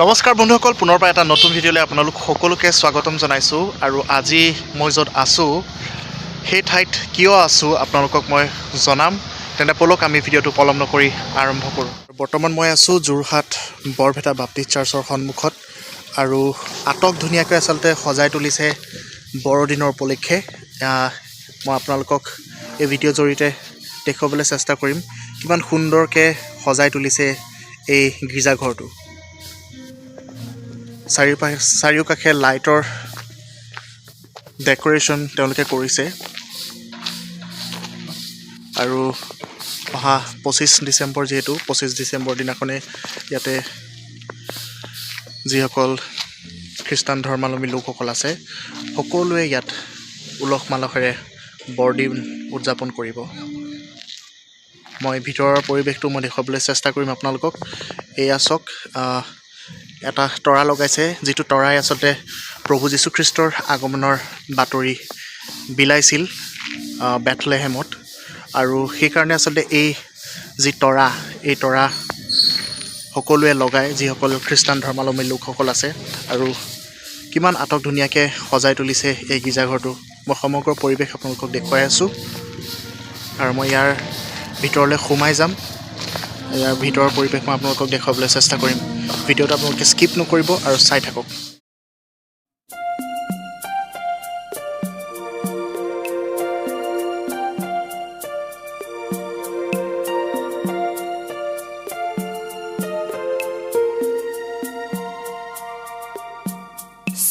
নমস্কাৰ বন্ধুসকল, পুনৰবাৰ এটা নতুন ভিডিঅ'লৈ আপোনালোক সকলোকে স্বাগতম জনাইছোঁ। আৰু আজি মই য'ত আছোঁ সেই ঠাইত কিয় আছোঁ আপোনালোকক মই জনাম। তেনে ব'লক আমি ভিডিঅ'টো পলম নকৰি আৰম্ভ কৰোঁ। বৰ্তমান মই আছোঁ যোৰহাট বৰপেটা বাপ্তিষ্ট চাৰ্চৰ সন্মুখত। আৰু আটক ধুনীয়াকৈ আচলতে সজাই তুলিছে বৰদিনৰ উপলক্ষে। মই আপোনালোকক এই ভিডিঅ'ৰ জৰিয়তে দেখুৱাবলৈ চেষ্টা কৰিম কিমান সুন্দৰকৈ সজাই তুলিছে এই গীৰ্জাঘৰটো। চাৰিওকাষে লাইটৰ ডেক'ৰেশ্যন তেওঁলোকে কৰিছে। আৰু অহা 25 ডিচেম্বৰ যিহেতু 25 ডিচেম্বৰ দিনাখনে ইয়াতে যিসকল খ্ৰীষ্টান ধৰ্মাৱলম্বী লোকসকল আছে সকলোৱে ইয়াত উলহ মালহেৰে বৰদিন উদযাপন কৰিব। মই ভিতৰৰ পৰিৱেশটো মই দেখুৱাবলৈ চেষ্টা কৰিম আপোনালোকক। এয়া চাওক, এটা তৰা লগাইছে, যিটো তৰাই আচলতে প্ৰভু যীশুখ্ৰীষ্টৰ আগমনৰ বাতৰি বিলাইছিল বেথলেহেমত। আৰু সেইকাৰণে আচলতে এই যি তৰা, এই তৰা সকলোৱে লগায় যিসকল খ্ৰীষ্টান ধৰ্মাৱলম্বী লোকসকল আছে। আৰু কিমান আটক ধুনীয়াকৈ সজাই তুলিছে এই গীৰ্জাঘৰটো। মই সমগ্ৰ পৰিৱেশ আপোনালোকক দেখুৱাই আছোঁ। আৰু মই ইয়াৰ ভিতৰলৈ সোমাই যাম। ইয়াৰ ভিতৰৰ পৰিৱেশ মই আপোনালোকক দেখুৱাবলৈ চেষ্টা কৰিম। ভিডিঅ'টো আপোনালোকে স্কিপ নকৰিব আৰু চাই থাকক।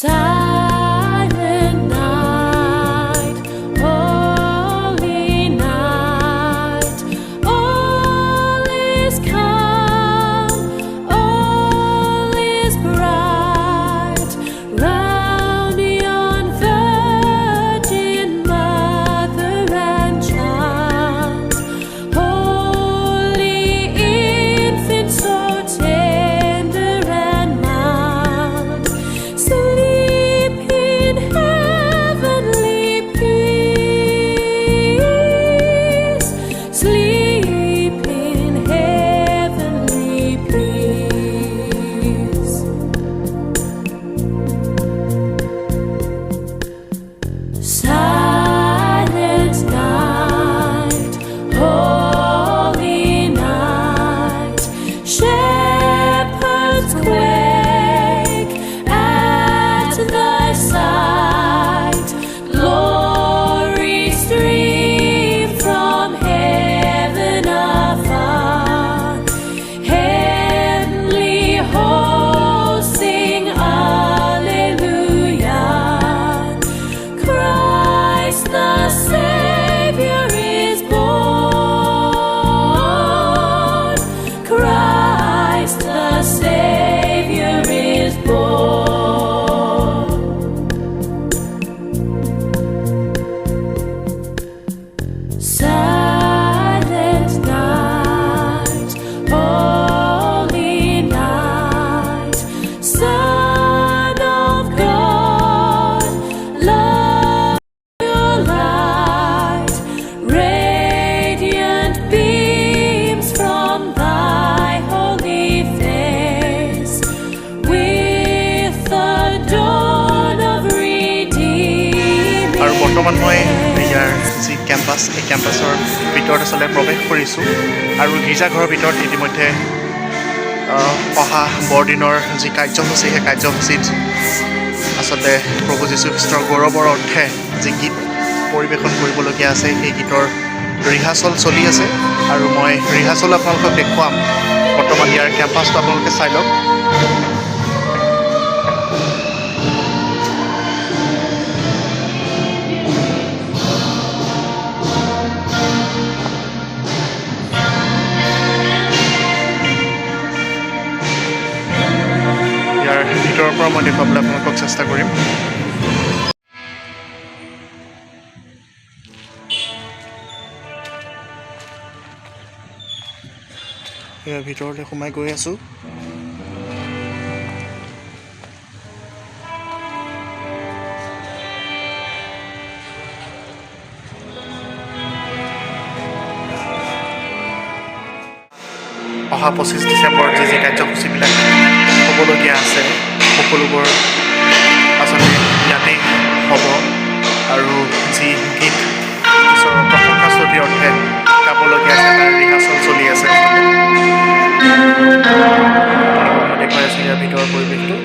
Silent night, holy night, all is calm, all is bright, round yon virgin mother and child, holy infant so tender and mild, sleep in heavenly peace, sleep in heavenly peace. Silent night, holy night, shepherds quake at thy sight, glory stream from heaven afar, heavenly hosts sing Alleluia. Christ the Savior is born, Christ the Savior is born. Silent night, holy night, Son of God, love your light, radiant beams from thy holy face, with the dawn of redeeming. আৰু বৰ্তমান মই ইয়াৰ যি campus, এই কেম্পাছৰ ভিতৰত আচলতে প্ৰৱেশ কৰিছোঁ। আৰু গীৰ্জাঘৰৰ ভিতৰত ইতিমধ্যে অহা বৰদিনৰ যি কাৰ্যসূচী, সেই কাৰ্যসূচীত আচলতে প্ৰভু যীশুখ্ৰীষ্টৰ গৌৰৱৰ অৰ্থে যি গীত পৰিৱেশন কৰিবলগীয়া আছে সেই গীতৰ ৰিহাৰ্চল চলি আছে। আৰু মই ৰিহাৰ্চল আপোনালোকক দেখুৱাম। বৰ্তমান ইয়াৰ কেম্পাছটো আপোনালোকে চাই লওক। ইয়াৰ ভিতৰৰ পৰা মই দেখুৱাবলৈ আপোনালোকক চেষ্টা কৰিম। ইয়াৰ ভিতৰলৈ সোমাই গৈ আছোঁ। অহা 25 ডিচেম্বৰ যি কাৰ্যসূচীবিলাক হ'বলগীয়া সকলোবোৰ আচলতে ইয়াতেই হ'ব আৰু যি গীত ঈশ্বৰৰ প্ৰশংসা স্তুতিৰ অৰ্থে গাবলগীয়া আছে তাৰ ৰিহাৰ্চল চলি আছে মই দেখুৱাই আছোঁ ইয়াৰ ভিতৰৰ পৰিৱেশটো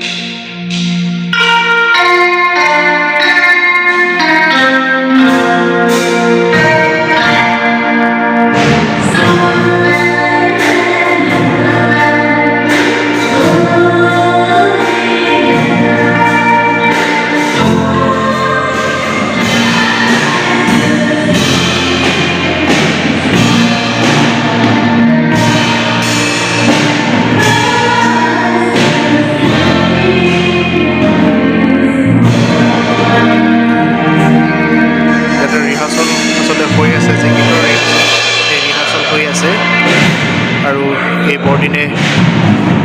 আৰু এই বৰদিনে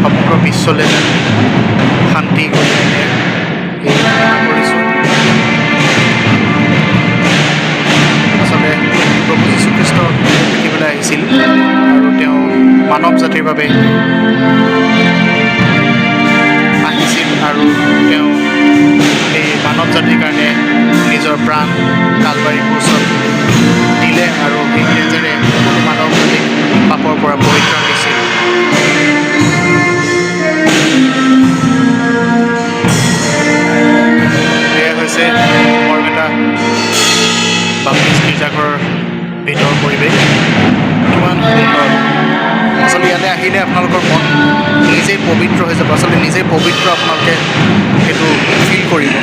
সমগ্ৰ বিশ্বলৈ শান্তি কঢ়িয়াই এই কামনা কৰিছোঁ আচলতে প্ৰভু যীশুখ্ৰীষ্ট পৃথিৱীলৈ আহিছিল আৰু তেওঁ মানৱ জাতিৰ বাবে আহিছিল আৰু তেওঁ এই মানৱ জাতিৰ কাৰণে নিজৰ প্ৰাণ কালবাৰী ক্ৰুচত দিলে আৰু সেই তেজেৰে সকলো মানৱ জাতিক পাপৰ পৰা পৰিত্ৰাণ দিছিল এয়া হৈছে বৰপেটা বাপ্তিষ্ট গীৰ্জাঘৰৰ ভিতৰৰ পৰিৱেশ কিমান সুন্দৰ আচলতে ইয়ালৈ আহিলে আপোনালোকৰ মন নিজেই পবিত্ৰ হৈ যাব আচলতে নিজেই পবিত্ৰ আপোনালোকে সেইটো ফিল কৰিব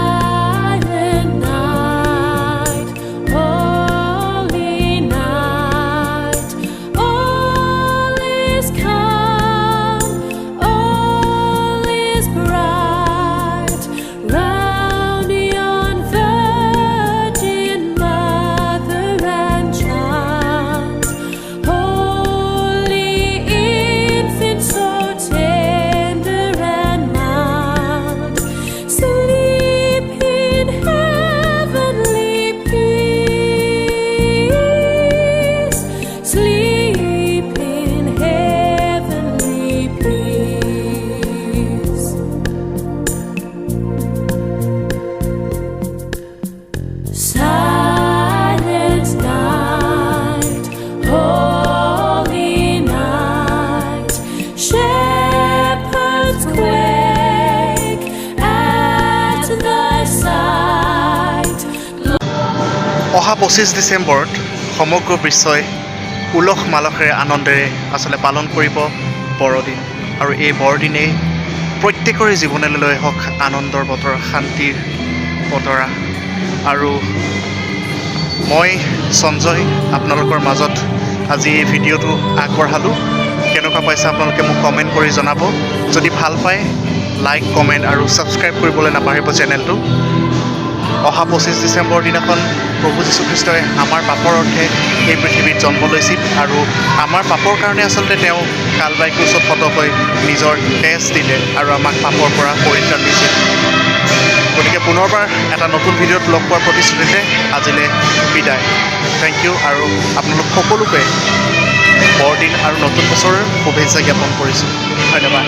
Silent night, holy night, all is calm, all is bright, round yon virgin mother and child, holy infant so tender and mild, sleep in heavenly peace, sleep in heavenly peace. Silent night, holy night, shepherds quake at thy sight. অহা 25 ডিচেম্বৰত সমগ্ৰ বিশ্বই উলহ মালহেৰে আনন্দেৰে আচলতে পালন কৰিব বৰদিন আৰু এই বৰদিনেই প্ৰত্যেকৰে জীৱনলৈ লৈ হওক আনন্দৰ বতৰ, শান্তিৰ বতৰা। আৰু মই সঞ্জয় আপোনালোকৰ মাজত আজি এই ভিডিঅ'টো আগবঢ়ালোঁ। কেনেকুৱা পাইছে আপোনালোকে মোক কমেণ্ট কৰি জনাব। যদি ভাল পায় লাইক, কমেণ্ট আৰু ছাবস্ক্ৰাইব কৰিবলৈ নাপাহৰিব চেনেলটো। অহা 25 ডিচেম্বৰ দিনাখন প্ৰভু যীশুখ্ৰীষ্টই আমাৰ পাপৰ অৰ্থে এই পৃথিৱীত জন্ম লৈছিল আৰু আমাৰ পাপৰ কাৰণে আচলতে তেওঁ কালবাৰী ক্ৰুচত হত হৈ নিজৰ তেজ দিলে আৰু আমাক পাপৰ পৰা পৰিত্ৰাণ দিছিল। গতিকে পুনৰবাৰ এটা নতুন ভিডিঅ'ত লগ পোৱাৰ প্ৰতিশ্ৰুতিতে আজিলৈ বিদায়। থেংক ইউ আৰু আপোনালোক সকলোকে বৰদিন আৰু নতুন বছৰৰ শুভেচ্ছা জ্ঞাপন কৰিছোঁ। ধন্যবাদ।